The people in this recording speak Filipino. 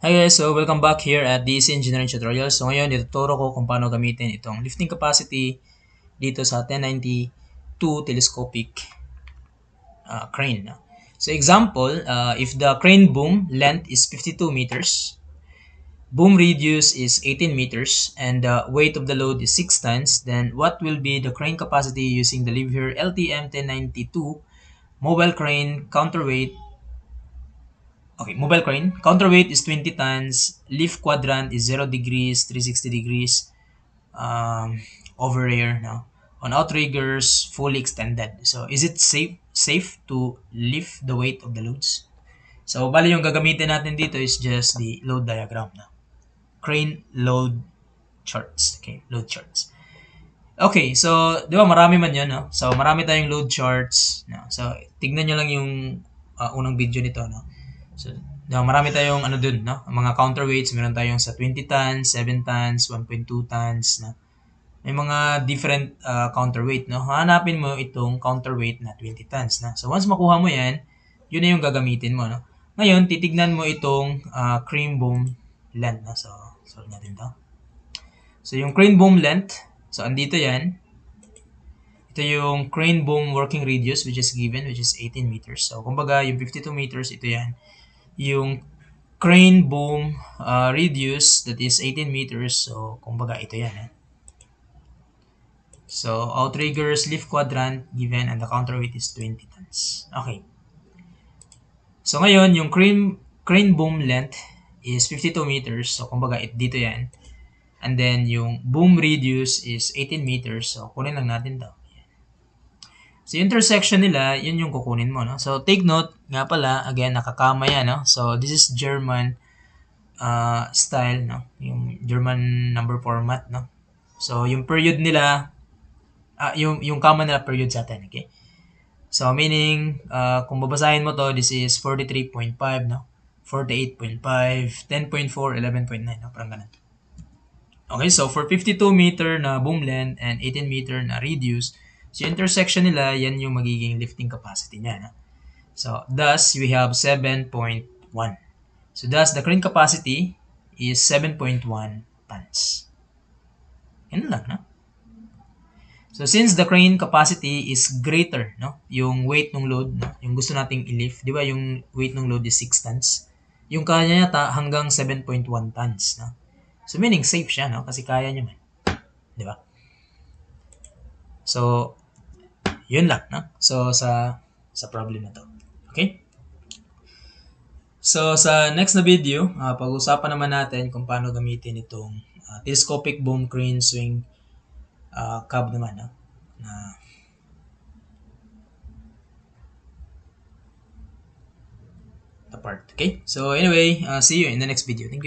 Hi guys, so welcome back here at DC Engineering Tutorials. So ngayon, ituturo ko kung paano gamitin itong lifting capacity dito sa 1092 telescopic crane. No? So example, if the crane boom length is 52 meters, boom radius is 18 meters, and the weight of the load is 6 tons, then what will be the crane capacity using the Liebherr LTM 1092 mobile crane counterweight. Okay, mobile crane. Counterweight is 20 tons. Lift quadrant is 0 degrees, 360 degrees. Over here, no? On outriggers, fully extended. So, is it safe to lift the weight of the loads? So, bali yung gagamitin natin dito is just the load diagram. No? Crane load charts. Okay, load charts. Okay, so, di ba marami man yan, no? So, marami tayong load charts. No? So, tignan nyo lang yung unang video nito, no? So, marami tayong ano dun, no? Mga counterweights, meron tayong sa 20 tons, 7 tons, 1.2 tons, no? May mga different counterweight, no? Hanapin mo itong counterweight na 20 tons, no? So, once makuha mo yan, yun na yung gagamitin mo, no? Ngayon, titignan mo itong crane boom length, no? So, solve natin to. So, yung crane boom length, so, andito yan. Ito yung crane boom working radius, which is given, which is 18 meters. So, kumbaga, yung 52 meters, ito yan. Yung crane boom radius, that is 18 meters. So, kumbaga, ito yan. So, outriggers, lift quadrant, given, and the counterweight is 20 tons. Okay. So, ngayon, yung crane boom length is 52 meters. So, kumbaga, dito yan. And then, yung boom radius is 18 meters. So, kunin lang natin to. So, intersection nila, yun yung kukunin mo, no? So, take note, nga pala, again, nakakama yan, no? So, this is German style, no? Yung German number format, no? So, yung period nila, yung kama nila period sa atin, okay? So, meaning, kung babasahin mo to, this is 43.5, no? 48.5, 10.4, 11.9, no? Parang ganun. Okay, so for 52 meter na boom length and 18 meter na radius, so intersection nila, yan yung magiging lifting capacity niya. No? So, thus, we have 7.1. So, thus, the crane capacity is 7.1 tons. Yan lang, no? So, since the crane capacity is greater, no? Yung weight ng load, no? Yung gusto nating i-lift, di ba yung weight ng load is 6 tons? Yung kaya niya hanggang 7.1 tons, no? So, meaning safe siya, no? Kasi kaya niya man. Di ba? So, yun lang, no? So, sa problem na to. Okay? So, sa next na video, pag-usapan naman natin kung paano gamitin itong telescopic boom crane swing cab naman, no? Na part. Okay? So, anyway, see you in the next video. Thank you.